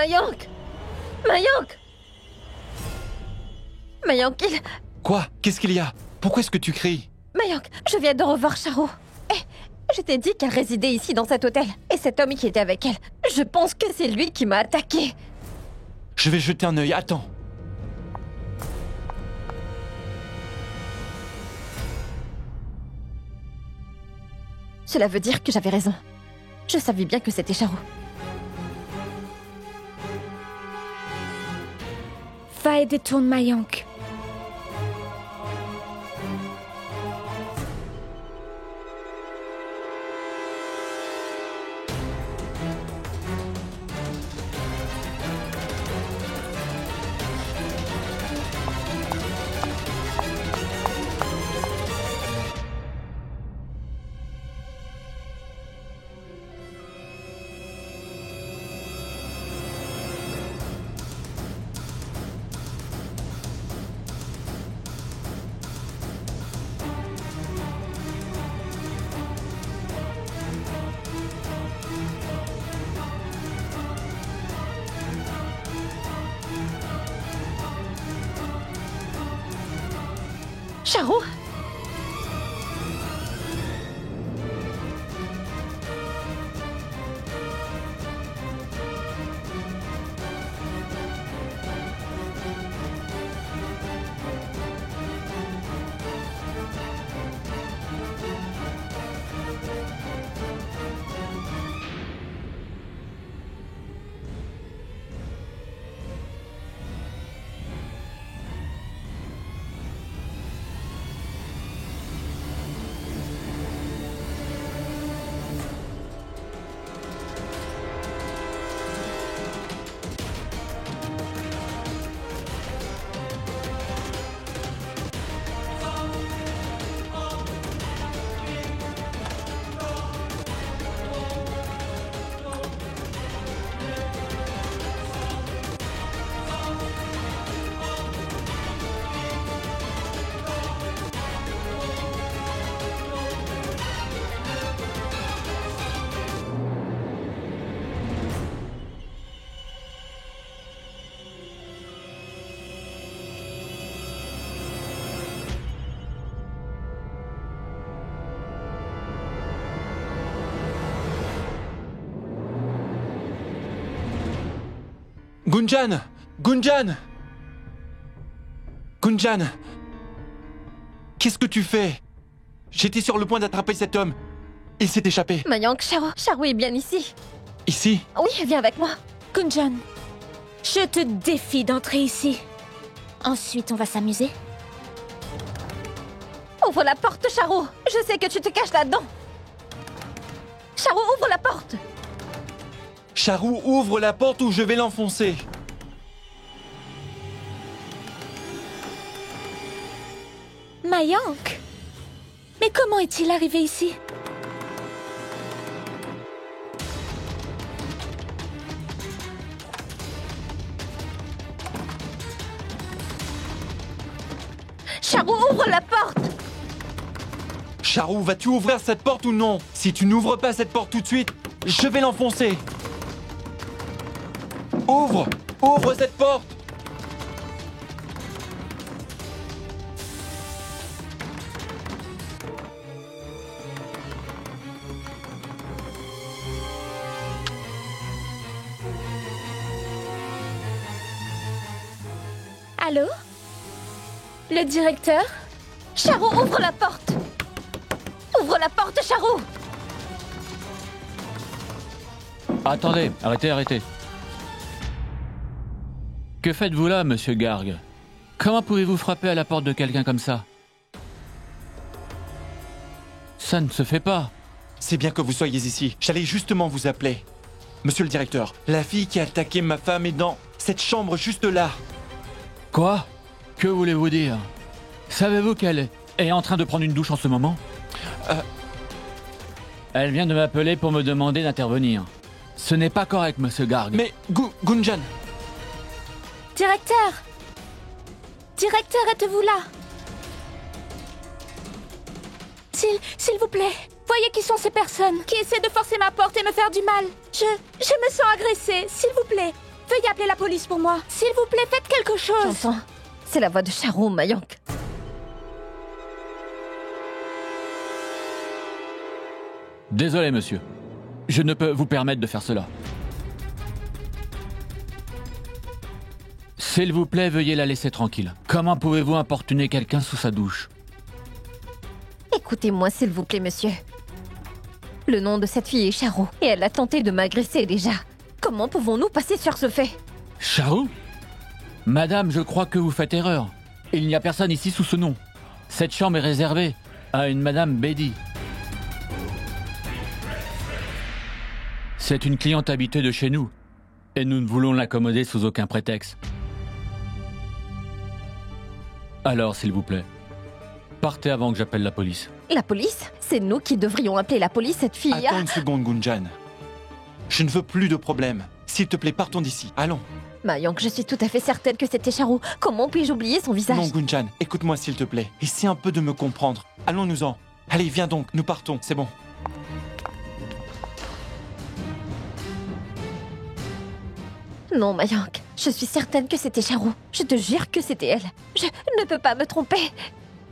Mayank! Mayank! Mayank, Quoi? Qu'est-ce qu'il y a? Pourquoi est-ce que tu cries? Mayank, je viens de revoir Charo. Je t'ai dit qu'elle résidait ici dans cet hôtel. Et cet homme qui était avec elle, je pense que c'est lui qui m'a attaqué. Je vais jeter un œil, attends. Cela veut dire que j'avais raison. Je savais bien que c'était Charo. Va et détourne Mayank. Charo? Gunjan! Gunjan! Gunjan! Qu'est-ce que tu fais? J'étais sur le point d'attraper cet homme. Il s'est échappé. Mayank, Charo est bien ici. Ici? Oui, viens avec moi. Gunjan, je te défie d'entrer ici. Ensuite, on va s'amuser. Ouvre la porte, Charo. Je sais que tu te caches là-dedans. Charo, ouvre la porte. Charou, ouvre la porte ou je vais l'enfoncer. Mayank? Mais comment est-il arrivé ici? Charo, ouvre la porte. Charou, vas-tu ouvrir cette porte ou non? Si tu n'ouvres pas cette porte tout de suite, je vais l'enfoncer. Ouvre! Ouvre cette porte! Allô? Le directeur? Charo, ouvre la porte. Ouvre la porte, Charo. Attendez, arrêtez. Que faites-vous là, monsieur Garg? Comment pouvez-vous frapper à la porte de quelqu'un comme ça? Ça ne se fait pas. C'est bien que vous soyez ici. J'allais justement vous appeler. Monsieur le directeur, la fille qui a attaqué ma femme est dans cette chambre juste là. Quoi? Que voulez-vous dire? Savez-vous qu'elle est en train de prendre une douche en ce moment? Elle vient de m'appeler pour me demander d'intervenir. Ce n'est pas correct, monsieur Garg. Mais Gunjan! Directeur! Directeur, êtes-vous là? S'il vous plaît, voyez qui sont ces personnes qui essaient de forcer ma porte et me faire du mal. Je me sens agressée, s'il vous plaît. veuillez appeler la police pour moi. S'il vous plaît, faites quelque chose. J'entends. C'est la voix de Charo, Mayank. Désolé, monsieur. Je ne peux vous permettre de faire cela. S'il vous plaît, veuillez la laisser tranquille. Comment pouvez-vous importuner quelqu'un sous sa douche? Écoutez-moi, s'il vous plaît, monsieur. Le nom de cette fille est Charo, et elle a tenté de m'agresser déjà. Comment pouvons-nous passer sur ce fait? Charou? Madame, je crois que vous faites erreur. Il n'y a personne ici sous ce nom. Cette chambre est réservée à une Madame Bedi. C'est une cliente habituée de chez nous, et nous ne voulons l'accommoder sous aucun prétexte. Alors, s'il vous plaît, partez avant que j'appelle la police. La police? C'est nous qui devrions appeler la police, cette fille. Attends une seconde, Gunjan. Je ne veux plus de problème. S'il te plaît, partons d'ici. Allons. Mayank, je suis tout à fait certaine que c'était Charo. Comment puis-je oublier son visage? Non, Gunjan, écoute-moi s'il te plaît. Essaie un peu de me comprendre. Allons-nous-en. Allez, viens donc, nous partons, c'est bon. Non, Mayank, je suis certaine que c'était Charo. Je te jure que c'était elle. Je ne peux pas me tromper.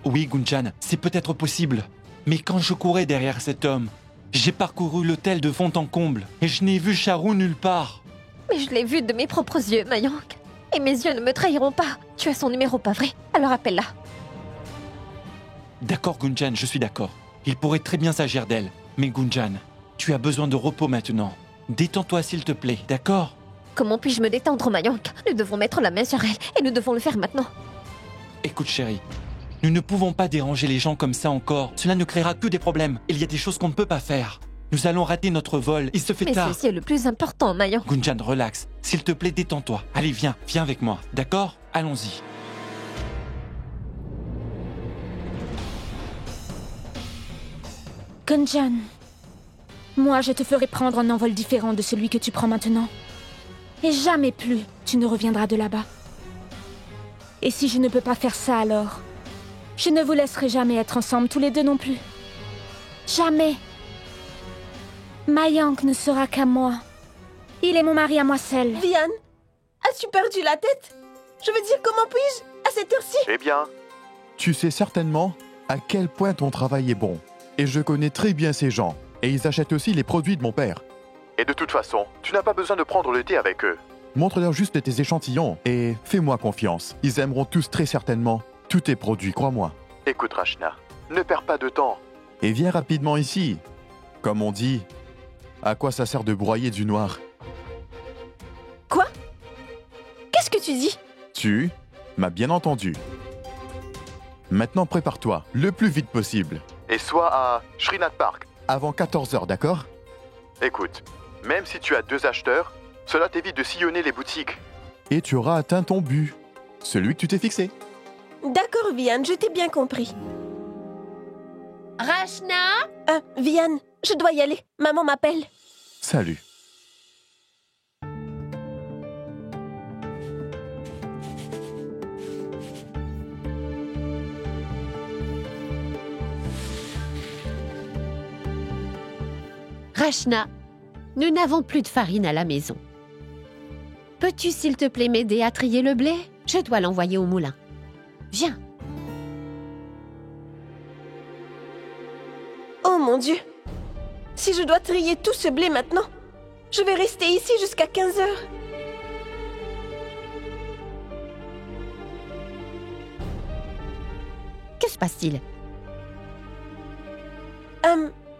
Oui, Gunjan, c'est peut-être possible. Mais quand je courais derrière cet homme, j'ai parcouru l'hôtel de fond en comble et je n'ai vu Charo nulle part. Mais je l'ai vue de mes propres yeux, Mayank. Et mes yeux ne me trahiront pas. Tu as son numéro, pas vrai? Alors appelle-la. D'accord, Gunjan, je suis d'accord. Il pourrait très bien s'agir d'elle. Mais Gunjan, tu as besoin de repos maintenant. Détends-toi s'il te plaît, d'accord? Comment puis-je me détendre, Mayank? Nous devons mettre la main sur elle, et nous devons le faire maintenant. Écoute, chérie, nous ne pouvons pas déranger les gens comme ça encore. Cela ne créera que des problèmes. Il y a des choses qu'on ne peut pas faire. Nous allons rater notre vol. Il se fait Mais tard. ceci est le plus important, Mayank. Gunjan, relax. S'il te plaît, détends-toi. Allez, viens avec moi. D'accord? Allons-y. Gunjan, moi je te ferai prendre un envol différent de celui que tu prends maintenant. Et jamais plus tu ne reviendras de là-bas. Et si je ne peux pas faire ça alors, je ne vous laisserai jamais être ensemble tous les deux non plus. Jamais. Mayank ne sera qu'à moi. Il est mon mari à moi seul. Vian, as-tu perdu la tête? Je veux dire, comment puis-je, à cette heure-ci? Eh bien, tu sais certainement à quel point ton travail est bon. Et je connais très bien ces gens. Et ils achètent aussi les produits de mon père. Et de toute façon, tu n'as pas besoin de prendre le thé avec eux. Montre-leur juste tes échantillons et fais-moi confiance. Ils aimeront tous très certainement tous tes produits, crois-moi. Écoute Rachna, ne perds pas de temps. Et viens rapidement ici. Comme on dit, à quoi ça sert de broyer du noir? Quoi? Qu'est-ce que tu dis? Tu m'as bien entendu. Maintenant prépare-toi, le plus vite possible. Et sois à Srinath Park, avant 14h, d'accord? Écoute, même si tu as 2 acheteurs, cela t'évite de sillonner les boutiques. Et tu auras atteint ton but, celui que tu t'es fixé. D'accord, Vian, je t'ai bien compris. Rachna? Vian, je dois y aller. Maman m'appelle. Salut. Rachna, nous n'avons plus de farine à la maison. Peux-tu s'il te plaît m'aider à trier le blé? Je dois l'envoyer au moulin. Viens. Oh mon Dieu. Si je dois trier tout ce blé maintenant, je vais rester ici jusqu'à 15 heures. Que se passe-t-il?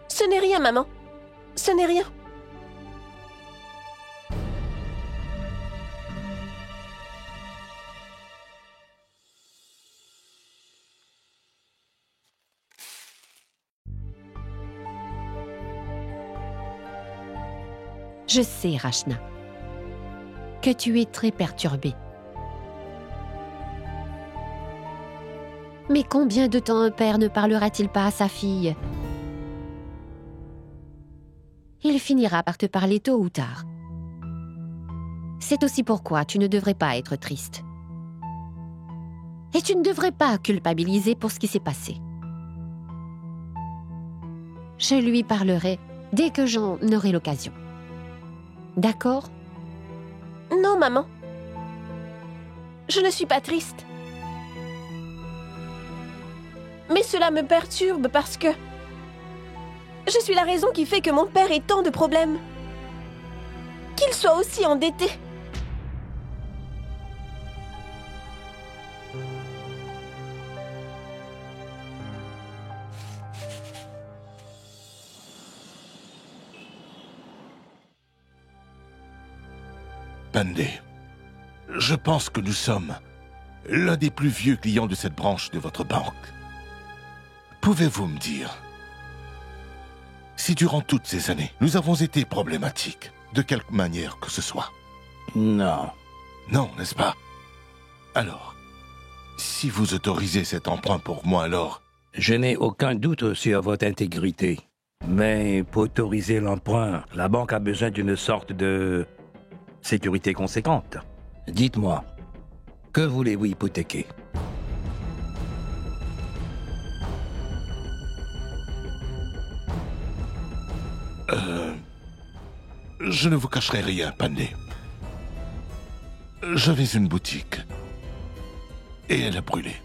Ce n'est rien, maman. Ce n'est rien. Je sais, Rachna, que tu es très perturbée. Mais combien de temps un père ne parlera-t-il pas à sa fille? Il finira par te parler tôt ou tard. C'est aussi pourquoi tu ne devrais pas être triste. Et tu ne devrais pas culpabiliser pour ce qui s'est passé. Je lui parlerai dès que j'en aurai l'occasion. D'accord? Non, maman. Je ne suis pas triste. Mais cela me perturbe parce que... je suis la raison qui fait que mon père ait tant de problèmes. Qu'il soit aussi endetté. Pandey, je pense que nous sommes l'un des plus vieux clients de cette branche de votre banque. Pouvez-vous me dire si durant toutes ces années, nous avons été problématiques, de quelque manière que ce soit? Non. Non, n'est-ce pas? Alors, si vous autorisez cet emprunt pour moi, alors... Je n'ai aucun doute sur votre intégrité. Mais pour autoriser l'emprunt, la banque a besoin d'une sorte de sécurité conséquente. Dites-moi, que voulez-vous hypothéquer? Je ne vous cacherai rien, Pandey. J'avais une boutique. Et elle a brûlé.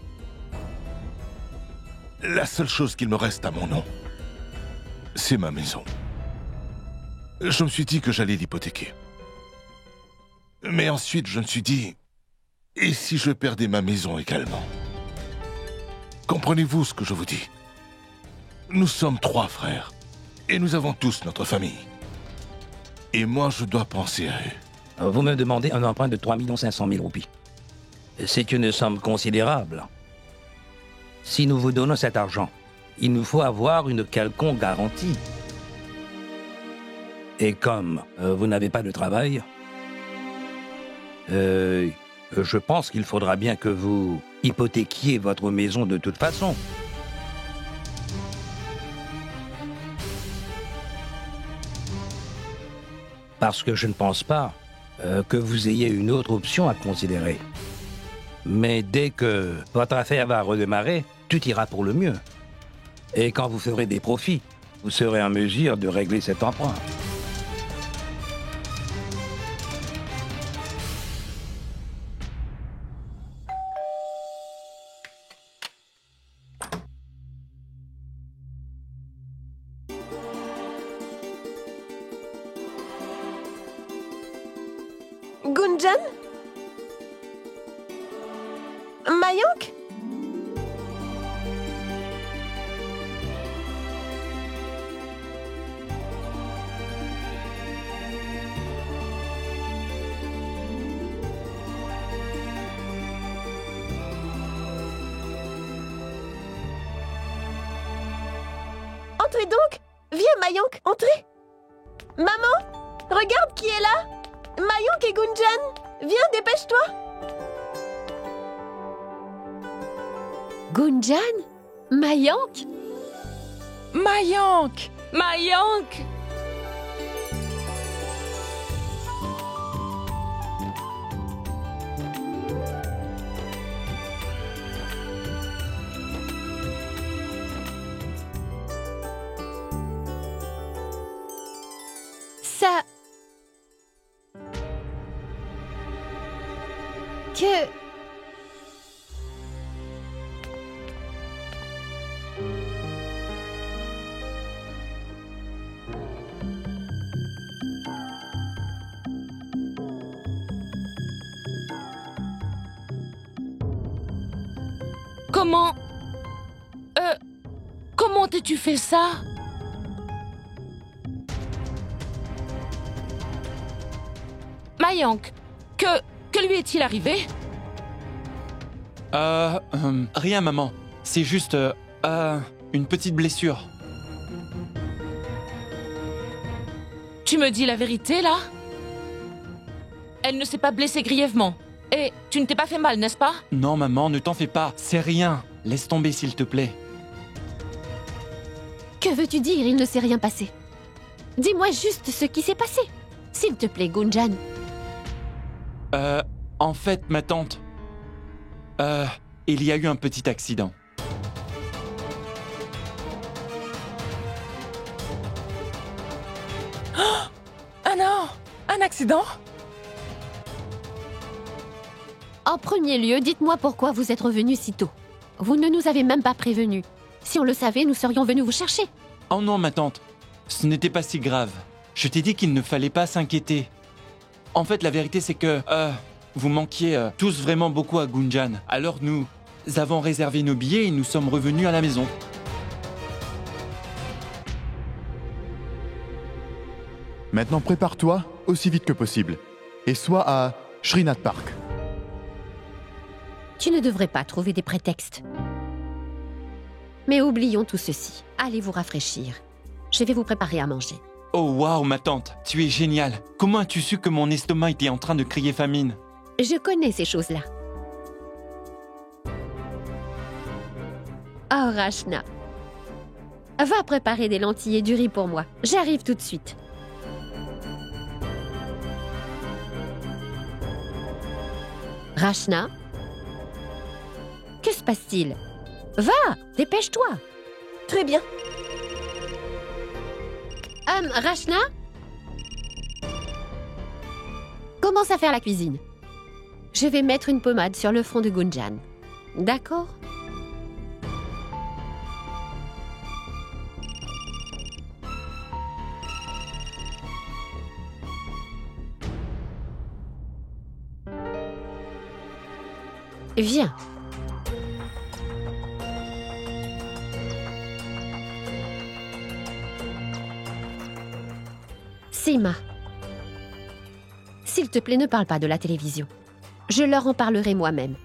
La seule chose qu'il me reste à mon nom, c'est ma maison. Je me suis dit que j'allais l'hypothéquer. Mais ensuite, je me suis dit... et si je perdais ma maison également? Comprenez-vous ce que je vous dis? Nous sommes 3 frères. Et nous avons tous notre famille. Et moi, je dois penser à eux. Vous me demandez un emprunt de 3 500 000 roupies. C'est une somme considérable. Si nous vous donnons cet argent, il nous faut avoir une quelconque garantie. Et comme vous n'avez pas de travail, je pense qu'il faudra bien que vous hypothéquiez votre maison de toute façon. Parce que je ne pense pas que vous ayez une autre option à considérer. Mais dès que votre affaire va redémarrer, tout ira pour le mieux. Et quand vous ferez des profits, vous serez en mesure de régler cet emprunt. Gunjan? Mayank? Entrez donc! Viens, Mayank, entrez! Maman! Regarde qui est là! Mayank et Gunjan! Viens, dépêche-toi! Gunjan? Mayank? Mayank! Mayank! Ça... Que... Comment... Comment t'es-tu fait ça? Mayank, que lui est-il arrivé? Rien, maman. C'est juste, une petite blessure. Tu me dis la vérité, là? Elle ne s'est pas blessée grièvement. Et tu ne t'es pas fait mal, n'est-ce pas? Non, maman, ne t'en fais pas. C'est rien. Laisse tomber, s'il te plaît. Que veux-tu dire? Il ne s'est rien passé. Dis-moi juste ce qui s'est passé. S'il te plaît, Gunjan. En fait, ma tante... il y a eu un petit accident. Ah non! Un accident? En premier lieu, dites-moi pourquoi vous êtes revenu si tôt. Vous ne nous avez même pas prévenus. Si on le savait, nous serions venus vous chercher. Oh non, ma tante. Ce n'était pas si grave. Je t'ai dit qu'il ne fallait pas s'inquiéter. En fait, la vérité, c'est que... vous manquiez tous vraiment beaucoup à Gunjan. Alors nous avons réservé nos billets et nous sommes revenus à la maison. Maintenant, prépare-toi aussi vite que possible. Et sois à Srinath Park. Tu ne devrais pas trouver des prétextes. Mais oublions tout ceci. Allez vous rafraîchir. Je vais vous préparer à manger. Oh waouh, ma tante, tu es géniale. Comment as-tu su que mon estomac était en train de crier famine? Je connais ces choses-là. Oh, Rachna. Va préparer des lentilles et du riz pour moi. J'arrive tout de suite. Rachna? Que se passe-t-il? Va, dépêche-toi. Très bien. Rachna? Commence à faire la cuisine. Je vais mettre une pommade sur le front de Gunjan. D'accord? Viens. Seema. S'il te plaît, ne parle pas de la télévision. Je leur en parlerai moi-même.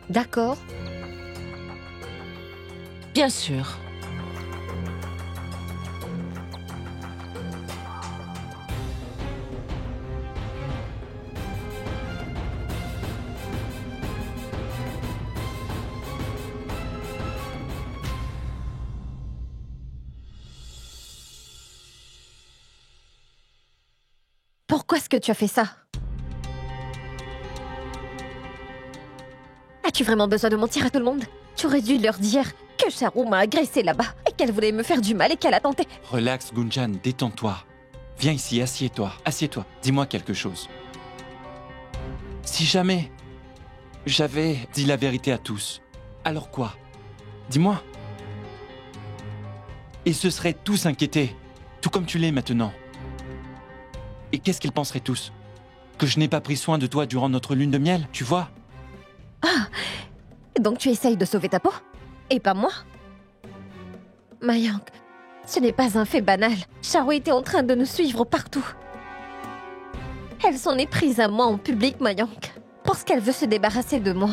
D'accord? Bien sûr. Pourquoi est-ce que tu as fait ça? As-tu vraiment besoin de mentir à tout le monde? Tu aurais dû leur dire que Charu m'a agressé là-bas et qu'elle voulait me faire du mal et qu'elle a tenté. Relax, Gunjan, détends-toi. Viens ici, assieds-toi. Assieds-toi. Dis-moi quelque chose. Si jamais j'avais dit la vérité à tous, alors quoi? Dis-moi. Ils se seraient tous inquiétés, tout comme tu l'es maintenant. Et qu'est-ce qu'ils penseraient tous? Que je n'ai pas pris soin de toi durant notre lune de miel, tu vois? Ah, donc tu essayes de sauver ta peau? Et pas moi? Mayank, ce n'est pas un fait banal. Charu était en train de nous suivre partout. Elle s'en est prise à moi en public, Mayank, parce qu'elle veut se débarrasser de moi.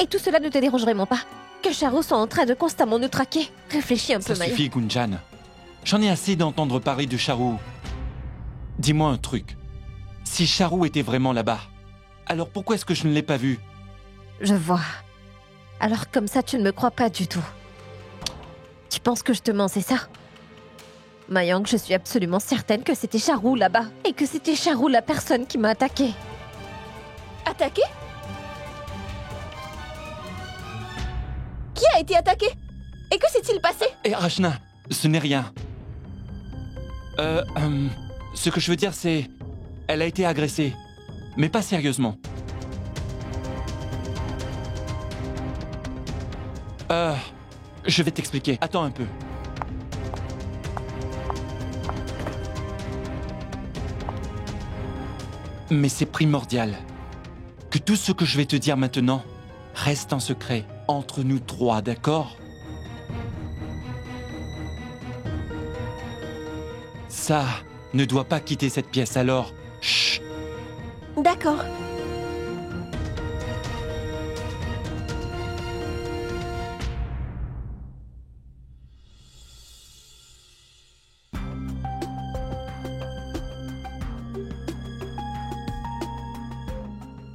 Et tout cela ne te dérange vraiment pas? Que Charu soit en train de constamment nous traquer? Réfléchis un peu, Ça Mayank. suffit, Gunjan. J'en ai assez d'entendre parler de Charu. Dis-moi un truc. Si Charu était vraiment là-bas, alors pourquoi est-ce que je ne l'ai pas vu? Je vois. Alors comme ça, tu ne me crois pas du tout. Tu penses que je te mens, c'est ça? Mayank, je suis absolument certaine que c'était Charu là-bas. Et que c'était Charu la personne qui m'a attaquée. Attaqué? Qui a été attaqué? Et que s'est-il passé? Et Rachna, ce n'est rien. Ce que je veux dire, c'est... Elle a été agressée. Mais pas sérieusement. Je vais t'expliquer. Attends un peu. Mais c'est primordial que tout ce que je vais te dire maintenant reste un secret entre nous trois, d'accord? Ça ne doit pas quitter cette pièce, alors... Chut! D'accord.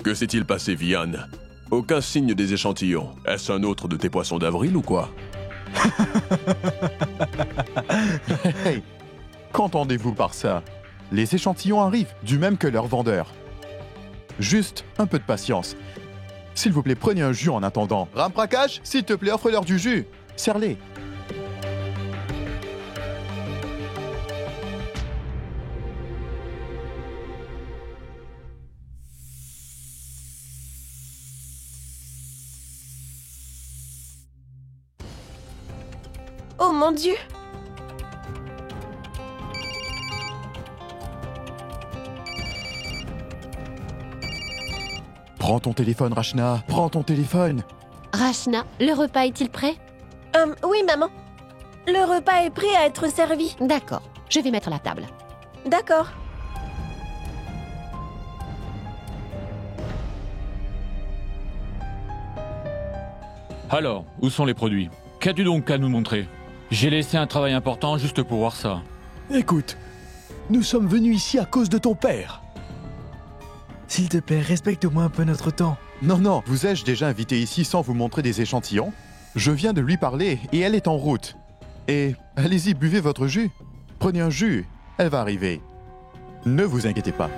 Que s'est-il passé, Vian? Aucun signe des échantillons. Est-ce un autre de tes poissons d'avril ou quoi? Hey, qu'entendez-vous par ça? Les échantillons arrivent, du même que leur vendeur. Juste un peu de patience. S'il vous plaît, prenez un jus en attendant. Ramprakash, s'il te plaît, offre-leur du jus. Serre-les. Oh mon Dieu! Prends ton téléphone, Rachna. Prends ton téléphone. Rachna, le repas est-il prêt? Oui, maman. Le repas est prêt à être servi. D'accord, je vais mettre la table. D'accord. Alors, où sont les produits? Qu'as-tu donc à nous montrer? J'ai laissé un travail important juste pour voir ça. Écoute, nous sommes venus ici à cause de ton père. S'il te plaît, respecte-moi un peu notre temps. Non, vous ai-je déjà invité ici sans vous montrer des échantillons? Je viens de lui parler et elle est en route. Et allez-y, buvez votre jus. Prenez un jus, elle va arriver. Ne vous inquiétez pas.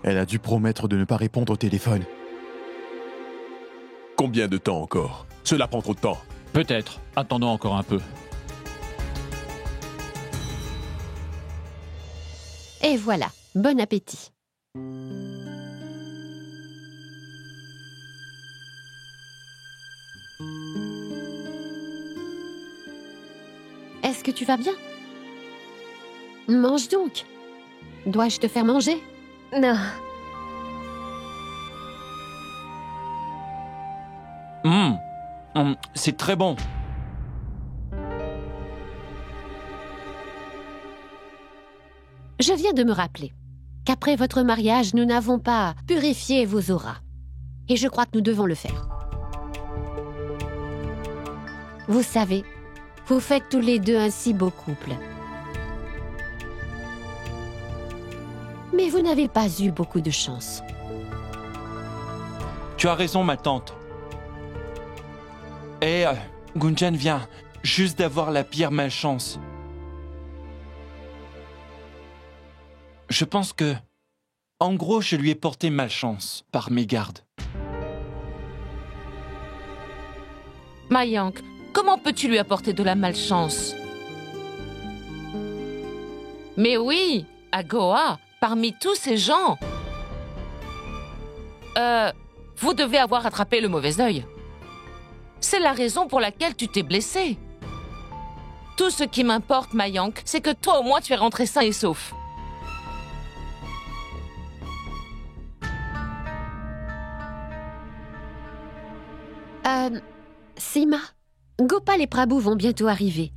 Elle a dû promettre de ne pas répondre au téléphone. Combien de temps encore? Cela prend trop de temps. Peut-être. Attendons encore un peu. Et voilà, bon appétit. Est-ce que tu vas bien? Mange donc. Dois-je te faire manger? Non. C'est très bon. Je viens de me rappeler qu'après votre mariage, nous n'avons pas purifié vos auras. Et je crois que nous devons le faire. Vous savez, vous faites tous les deux un si beau couple. Mais vous n'avez pas eu beaucoup de chance. Tu as raison, ma tante. Et Gunjan vient juste d'avoir la pire malchance. Je pense que, en gros, je lui ai porté malchance par mégarde. Mayank, comment peux-tu lui apporter de la malchance? Mais oui, à Goa, parmi tous ces gens... vous devez avoir attrapé le mauvais œil. C'est la raison pour laquelle tu t'es blessé. Tout ce qui m'importe, Mayank, c'est que toi au moins tu es rentré sain et sauf. Seema, Gopal et Prabhu vont bientôt arriver.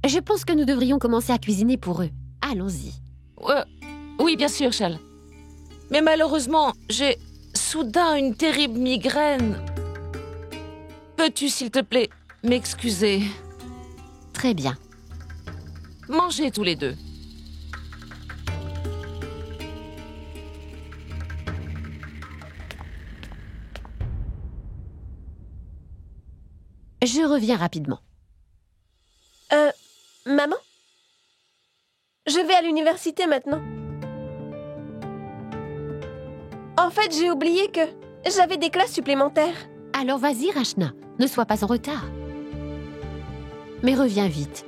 Je pense que nous devrions commencer à cuisiner pour eux. Allons-y. Oui, bien sûr, Shell. Mais malheureusement, j'ai soudain une terrible migraine. Peux-tu, s'il te plaît, m'excuser? Très bien. Mangez tous les deux. Je reviens rapidement. Maman? Je vais à l'université maintenant. En fait, j'ai oublié que j'avais des classes supplémentaires. Alors vas-y, Rachna, ne sois pas en retard. Mais reviens vite.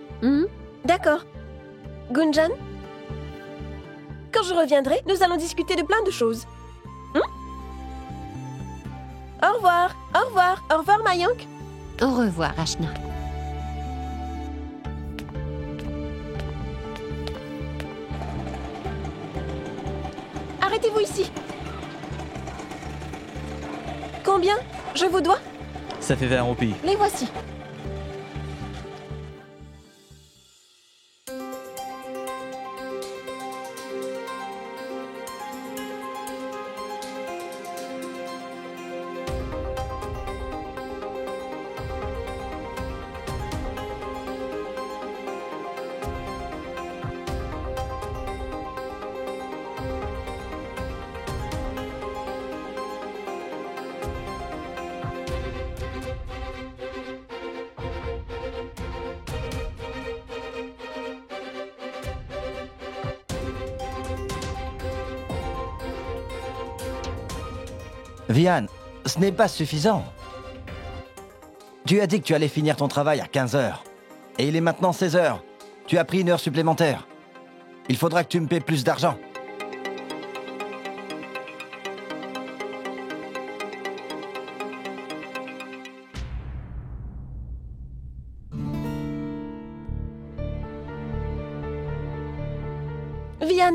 D'accord. Gunjan? Quand je reviendrai, nous allons discuter de plein de choses. Au revoir, au revoir, au revoir, Mayank. Au revoir, Rachna. Arrêtez-vous ici. Combien je vous dois? Ça fait 20 roupies. Les voici. Vian, ce n'est pas suffisant. Tu as dit que tu allais finir ton travail à 15 heures. Et il est maintenant 16 heures. Tu as pris 1 heure supplémentaire. Il faudra que tu me paies plus d'argent. Vian,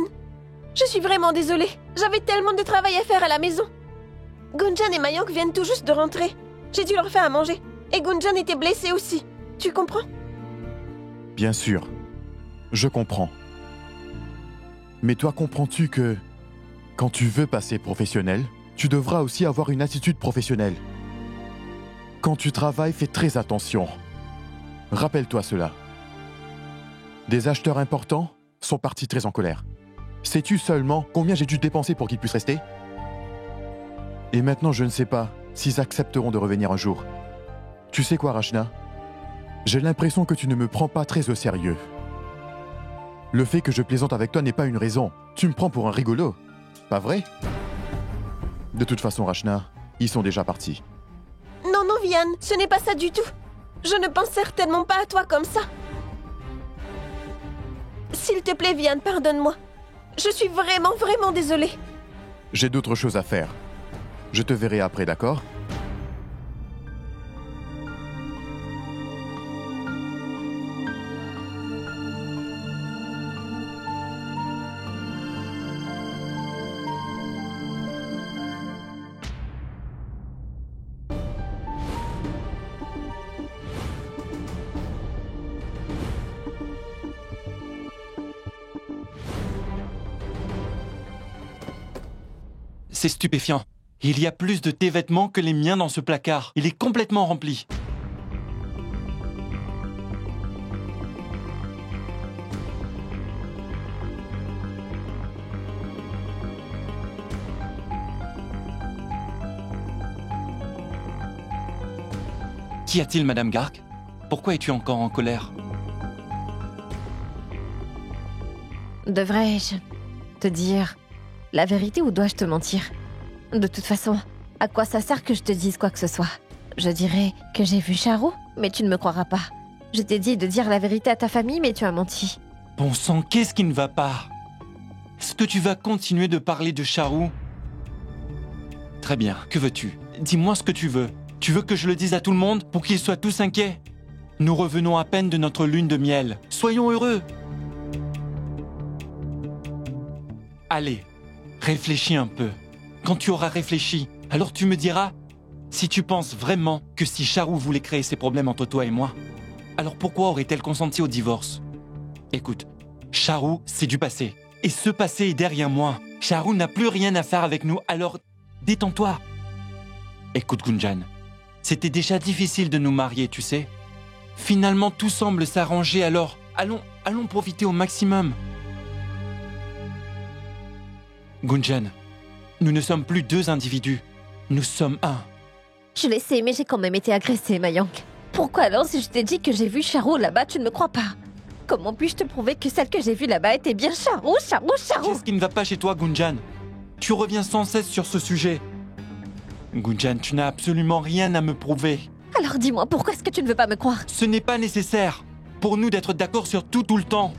je suis vraiment désolée. J'avais tellement de travail à faire à la maison. Gunjan et Mayank viennent tout juste de rentrer. J'ai dû leur faire à manger. Et Gunjan était blessée aussi. Tu comprends? Bien sûr. Je comprends. Mais toi, comprends-tu que quand tu veux passer professionnel, tu devras aussi avoir une attitude professionnelle. Quand tu travailles, fais très attention. Rappelle-toi cela. Des acheteurs importants sont partis très en colère. Sais-tu seulement combien j'ai dû dépenser pour qu'ils puissent rester? Et maintenant, je ne sais pas s'ils accepteront de revenir un jour. Tu sais quoi, Rachna? J'ai l'impression que tu ne me prends pas très au sérieux. Le fait que je plaisante avec toi n'est pas une raison. Tu me prends pour un rigolo. Pas vrai? De toute façon, Rachna, ils sont déjà partis. Non, non, Vian, ce n'est pas ça du tout. Je ne pense certainement pas à toi comme ça. S'il te plaît, Vian, pardonne-moi. Je suis vraiment, vraiment désolée. J'ai d'autres choses à faire. Je te verrai après, d'accord? C'est stupéfiant. Il y a plus de tes vêtements que les miens dans ce placard. Il est complètement rempli. Qu'y a-t-il, Madame Gark? Pourquoi es-tu encore en colère? Devrais-je te dire la vérité ou dois-je te mentir? De toute façon, à quoi ça sert que je te dise quoi que ce soit? Je dirais que j'ai vu Charou, mais tu ne me croiras pas. Je t'ai dit de dire la vérité à ta famille, mais tu as menti. Bon sang, qu'est-ce qui ne va pas? Est-ce que tu vas continuer de parler de Charou? Très bien, que veux-tu? Dis-moi ce que tu veux. Tu veux que je le dise à tout le monde pour qu'ils soient tous inquiets? Nous revenons à peine de notre lune de miel. Soyons heureux! Allez, réfléchis un peu. Quand tu auras réfléchi, alors tu me diras si tu penses vraiment que si Charou voulait créer ces problèmes entre toi et moi, alors pourquoi aurait-elle consenti au divorce? Écoute, Charou, c'est du passé. Et ce passé est derrière moi. Charou n'a plus rien à faire avec nous, alors détends-toi. Écoute, Gunjan, c'était déjà difficile de nous marier, tu sais. Finalement, tout semble s'arranger, alors allons profiter au maximum. Gunjan, nous ne sommes plus deux individus. Nous sommes un. Je le sais, mais j'ai quand même été agressée, Mayank. Pourquoi alors, si je t'ai dit que j'ai vu Charou là-bas, tu ne me crois pas? Comment puis-je te prouver que celle que j'ai vue là-bas était bien Charou? Qu'est-ce qui ne va pas chez toi, Gunjan? Tu reviens sans cesse sur ce sujet. Gunjan, tu n'as absolument rien à me prouver. Alors dis-moi, pourquoi est-ce que tu ne veux pas me croire? Ce n'est pas nécessaire pour nous d'être d'accord sur tout le temps.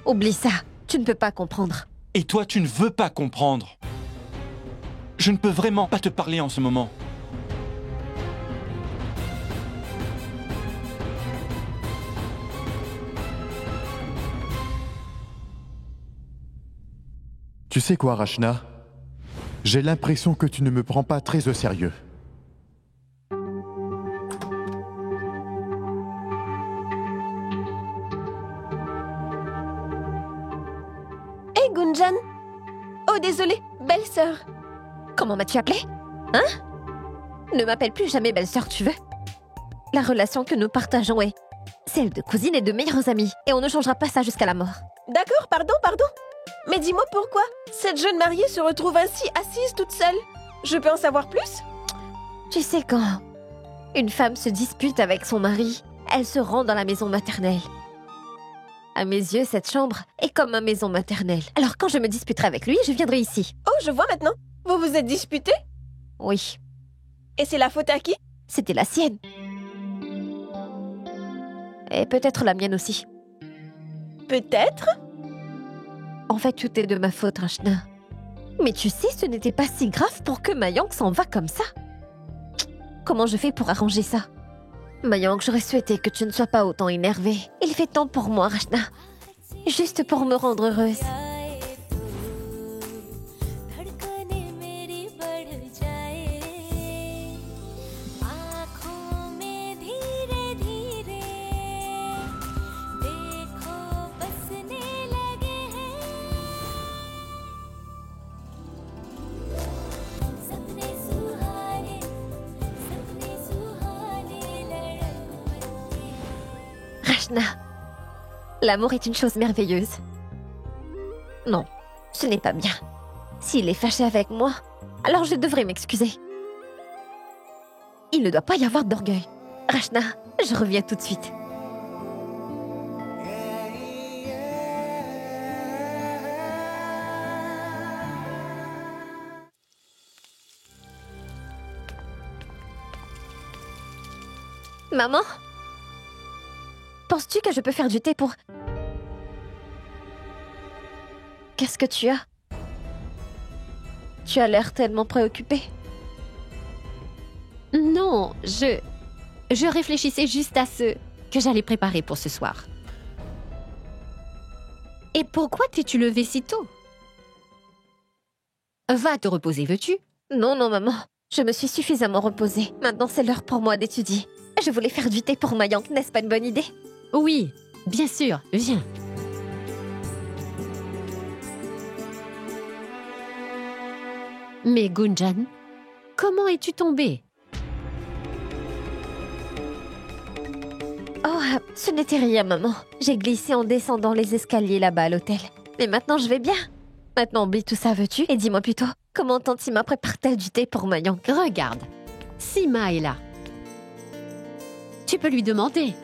Oublie ça, tu ne peux pas comprendre. Et toi, tu ne veux pas comprendre. Je ne peux vraiment pas te parler en ce moment. Tu sais quoi, Rachna? J'ai l'impression que tu ne me prends pas très au sérieux. Hé, Gunjan! Oh, désolée, belle-sœur. Comment m'as-tu appelée? Hein? Ne m'appelle plus jamais belle-sœur, tu veux? La relation que nous partageons est celle de cousine et de meilleures amies. Et on ne changera pas ça jusqu'à la mort. D'accord, pardon. Mais dis-moi pourquoi cette jeune mariée se retrouve ainsi assise toute seule? Je peux en savoir plus? Tu sais, quand une femme se dispute avec son mari, elle se rend dans la maison maternelle. À mes yeux, cette chambre est comme ma maison maternelle. Alors quand je me disputerai avec lui, je viendrai ici. Oh, je vois maintenant. Vous vous êtes disputés? Oui, Et c'est la faute à qui? c'était la sienne. Et peut-être la mienne aussi. Peut-être? En fait, tout est de ma faute, Rachna. Mais tu sais, ce n'était pas si grave pour que Mayank s'en va comme ça. Comment je fais pour arranger ça? Mayank, j'aurais souhaité que tu ne sois pas autant énervée. Il fait temps pour moi, Rachna. Juste pour me rendre heureuse. Rachna, l'amour est une chose merveilleuse. Non, ce n'est pas bien. S'il est fâché avec moi, alors je devrais m'excuser. Il ne doit pas y avoir d'orgueil. Rachna, je reviens tout de suite. Maman? Penses-tu que je peux faire du thé pour... Qu'est-ce que tu as? Tu as l'air tellement préoccupée. Non, je réfléchissais juste à ce que j'allais préparer pour ce soir. Et pourquoi t'es-tu levée si tôt? Va te reposer, veux-tu? Non, non, maman. Je me suis suffisamment reposée. Maintenant, c'est l'heure pour moi d'étudier. Je voulais faire du thé pour Mayank, n'est-ce pas une bonne idée? Oui, bien sûr, viens. Mais Gunjan, comment es-tu tombée? Oh, ce n'était rien, maman. J'ai glissé en descendant les escaliers là-bas à l'hôtel. Mais maintenant, je vais bien. Maintenant, oublie tout ça, veux-tu? Et dis-moi plutôt, comment tante Sima prépare-t-elle du thé pour Mayank? Regarde, Sima est là. Tu peux lui demander.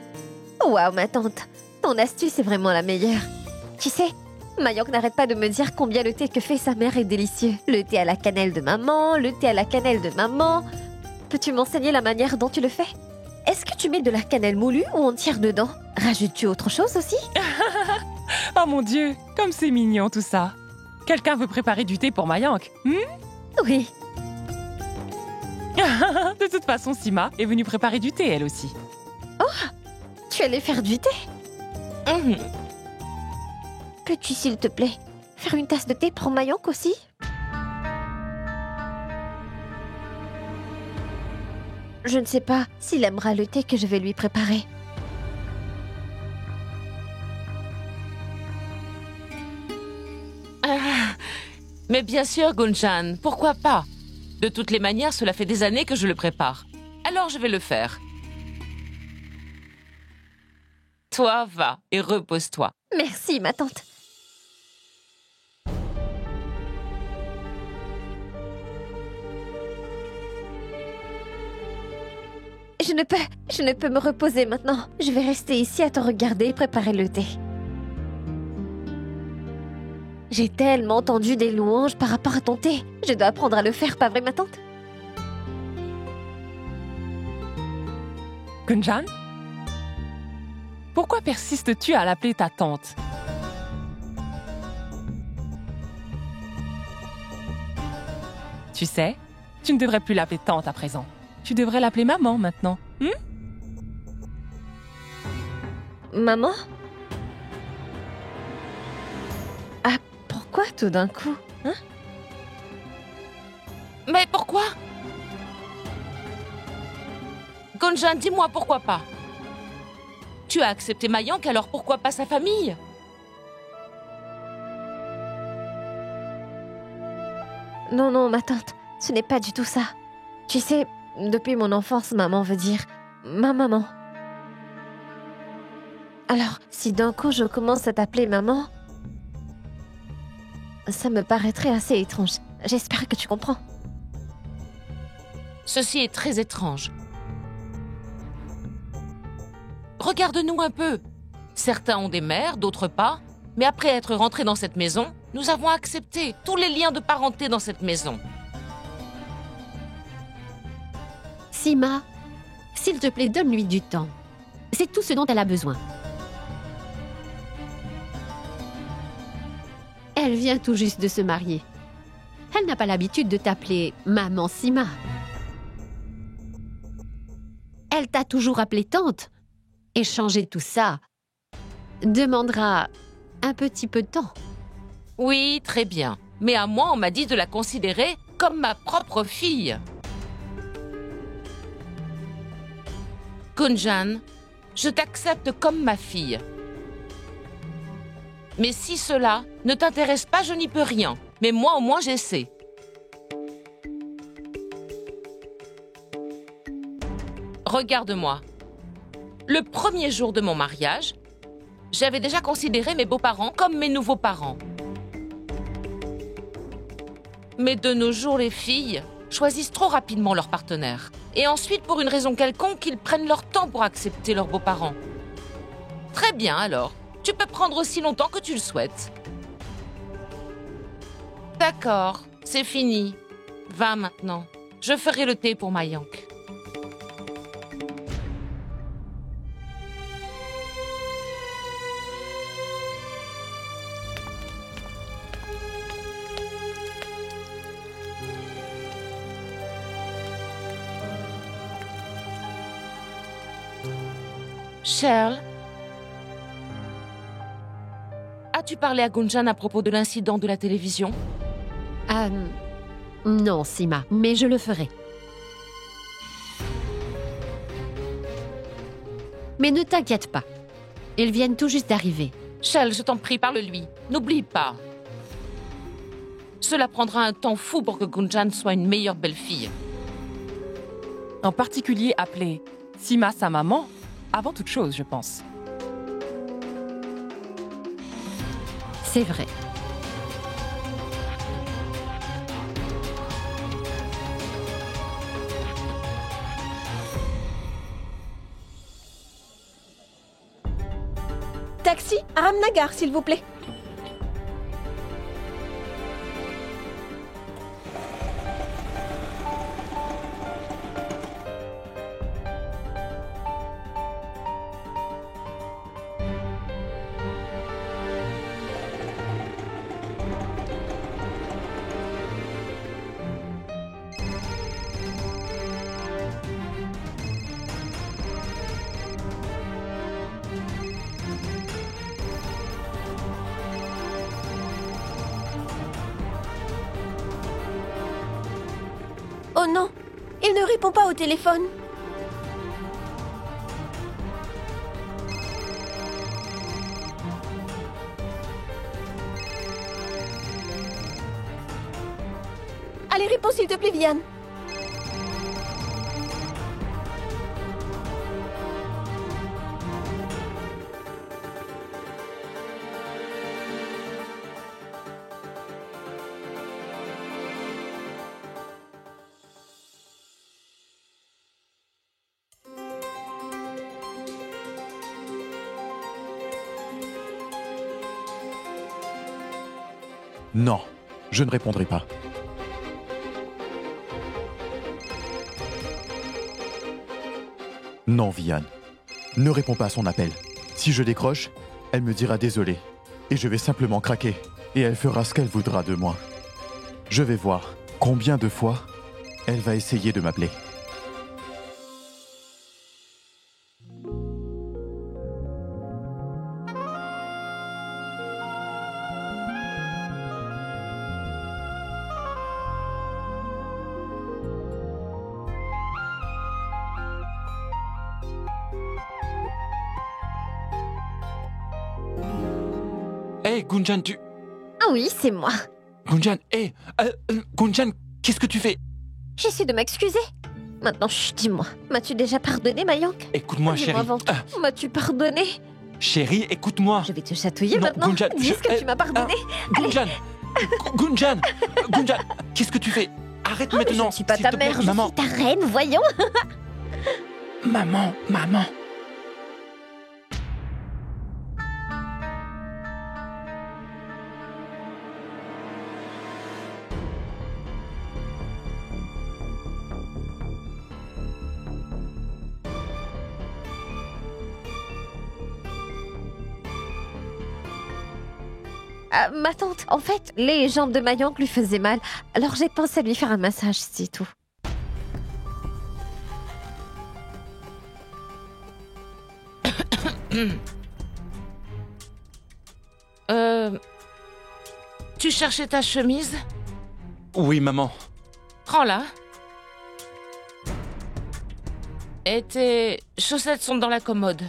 Waouh, ma tante. Ton astuce est vraiment la meilleure. Tu sais, Mayank n'arrête pas de me dire combien le thé que fait sa mère est délicieux. Le thé à la cannelle de maman, le thé à la cannelle de maman. Peux-tu m'enseigner la manière dont tu le fais? Est-ce que tu mets de la cannelle moulue ou entière dedans? Rajoutes-tu autre chose aussi? Oh mon Dieu, comme c'est mignon tout ça. Quelqu'un veut préparer du thé pour Mayank? Oui. De toute façon, Sima est venue préparer du thé, elle aussi. Oh, tu allais faire du thé? Peux-tu, s'il te plaît, faire une tasse de thé pour Mayank aussi? Je ne sais pas s'il aimera le thé que je vais lui préparer. Mais bien sûr, Gunjan, pourquoi pas? De toutes les manières, cela fait des années que je le prépare. Alors je vais le faire. Toi, va et repose-toi. Merci, ma tante. Je ne peux me reposer maintenant. Je vais rester ici à te regarder et préparer le thé. J'ai tellement entendu des louanges par rapport à ton thé. Je dois apprendre à le faire, pas vrai, ma tante? Gunjan? Pourquoi persistes-tu à l'appeler ta tante? Tu sais, tu ne devrais plus l'appeler tante à présent. Tu devrais l'appeler maman maintenant. Maman? Ah, pourquoi tout d'un coup, hein? Mais pourquoi? Gunjan, dis-moi pourquoi pas? Tu as accepté Mayank, alors pourquoi pas sa famille? Non, non, ma tante, ce n'est pas du tout ça. Tu sais, depuis mon enfance, maman veut dire ma maman. Alors, si d'un coup je commence à t'appeler maman, ça me paraîtrait assez étrange. J'espère que tu comprends. Ceci est très étrange. Regarde-nous un peu. Certains ont des mères, d'autres pas. Mais après être rentrés dans cette maison, nous avons accepté tous les liens de parenté dans cette maison. Sima, s'il te plaît, donne-lui du temps. C'est tout ce dont elle a besoin. Elle vient tout juste de se marier. Elle n'a pas l'habitude de t'appeler Maman Sima. Elle t'a toujours appelée tante. Et changer tout ça demandera un petit peu de temps. Oui, très bien. Mais à moi, on m'a dit de la considérer comme ma propre fille. Gunjan, je t'accepte comme ma fille. Mais si cela ne t'intéresse pas, je n'y peux rien. Mais moi, au moins, j'essaie. Regarde-moi. Le premier jour de mon mariage, j'avais déjà considéré mes beaux-parents comme mes nouveaux parents. Mais de nos jours, les filles choisissent trop rapidement leur partenaire. Et ensuite, pour une raison quelconque, ils prennent leur temps pour accepter leurs beaux-parents. Très bien, alors. Tu peux prendre aussi longtemps que tu le souhaites. D'accord, c'est fini. Va maintenant. Je ferai le thé pour Mayank. Cheryl, as-tu parlé à Gunjan à propos de l'incident de la télévision? Non, Sima, mais je le ferai. Mais ne t'inquiète pas. Ils viennent tout juste d'arriver. Cheryl, je t'en prie, parle-lui. N'oublie pas. Cela prendra un temps fou pour que Gunjan soit une meilleure belle-fille. En particulier appeler Sima sa maman, avant toute chose, je pense. C'est vrai. Taxi à Ramnagar, s'il vous plaît. Oh non, il ne répond pas au téléphone. Allez, réponds s'il te plaît, Vianne. Non, je ne répondrai pas. Non, Vianne. Ne réponds pas à son appel. Si je décroche, elle me dira désolé. Et je vais simplement craquer. Et elle fera ce qu'elle voudra de moi. Je vais voir combien de fois elle va essayer de m'appeler. Hé, Gunjan, tu... Ah oui, c'est moi. Gunjan, hé Gunjan, qu'est-ce que tu fais? J'essaie de m'excuser. Maintenant, chut, dis-moi. M'as-tu déjà pardonné, Mayank? Écoute-moi, Dis-moi chérie. avant tout, m'as-tu pardonné? Chérie, écoute-moi. Je vais te chatouiller Non, maintenant. Gunjan, Dis ce que tu m'as pardonné. Gunjan Gunjan Gunjan, qu'est-ce que tu fais? Arrête Oh, mais maintenant. je ne suis pas s'il ta te plaît. mère, je Maman. suis ta reine, voyons. Maman. Ma tante, en fait, les jambes de Mayank lui faisaient mal, alors j'ai pensé à lui faire un massage, c'est tout. Tu cherchais ta chemise? Oui, maman. Prends-la. Et tes chaussettes sont dans la commode.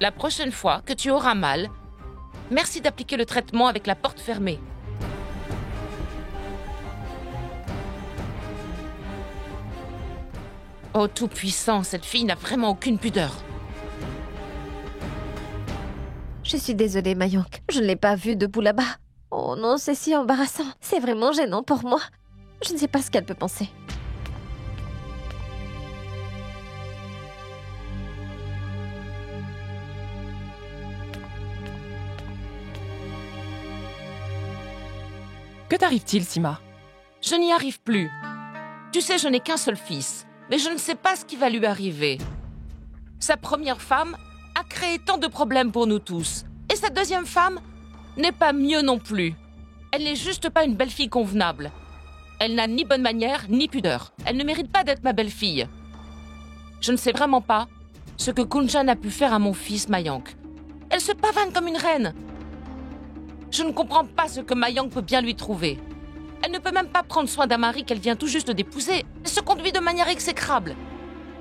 La prochaine fois que tu auras mal, merci d'appliquer le traitement avec la porte fermée. Oh tout-puissant, cette fille n'a vraiment aucune pudeur. Je suis désolée, Mayank. Je ne l'ai pas vue debout là-bas. Oh non, c'est si embarrassant. C'est vraiment gênant pour moi. Je ne sais pas ce qu'elle peut penser. Que t'arrive-t-il, Sima? Je n'y arrive plus. Tu sais, je n'ai qu'un seul fils, mais je ne sais pas ce qui va lui arriver. Sa première femme a créé tant de problèmes pour nous tous. Et sa deuxième femme n'est pas mieux non plus. Elle n'est juste pas une belle-fille convenable. Elle n'a ni bonne manière, ni pudeur. Elle ne mérite pas d'être ma belle-fille. Je ne sais vraiment pas ce que Gunjan a pu faire à mon fils, Mayank. Elle se pavane comme une reine. Je ne comprends pas ce que Mayank peut bien lui trouver. Elle ne peut même pas prendre soin d'un mari qu'elle vient tout juste d'épouser. Elle se conduit de manière exécrable.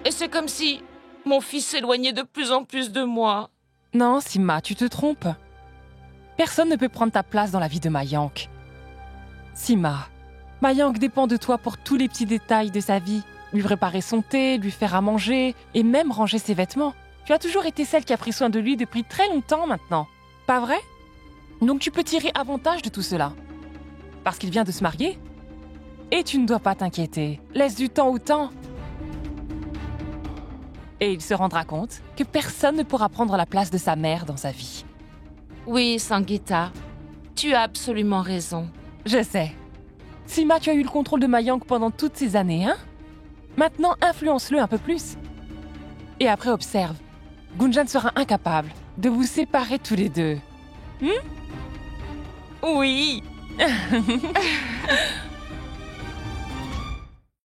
Et c'est comme si mon fils s'éloignait de plus en plus de moi. Non, Sima, tu te trompes. Personne ne peut prendre ta place dans la vie de Mayank. Sima, Mayank dépend de toi pour tous les petits détails de sa vie. Lui préparer son thé, lui faire à manger et même ranger ses vêtements. Tu as toujours été celle qui a pris soin de lui depuis très longtemps maintenant. Pas vrai? Donc tu peux tirer avantage de tout cela. Parce qu'il vient de se marier. Et tu ne dois pas t'inquiéter. Laisse du temps au temps. Et il se rendra compte que personne ne pourra prendre la place de sa mère dans sa vie. Oui, Sangeeta, tu as absolument raison. Je sais. Sima, tu as eu le contrôle de Mayank pendant toutes ces années, hein? Maintenant, influence-le un peu plus. Et après, observe. Gunjan sera incapable de vous séparer tous les deux. Oui.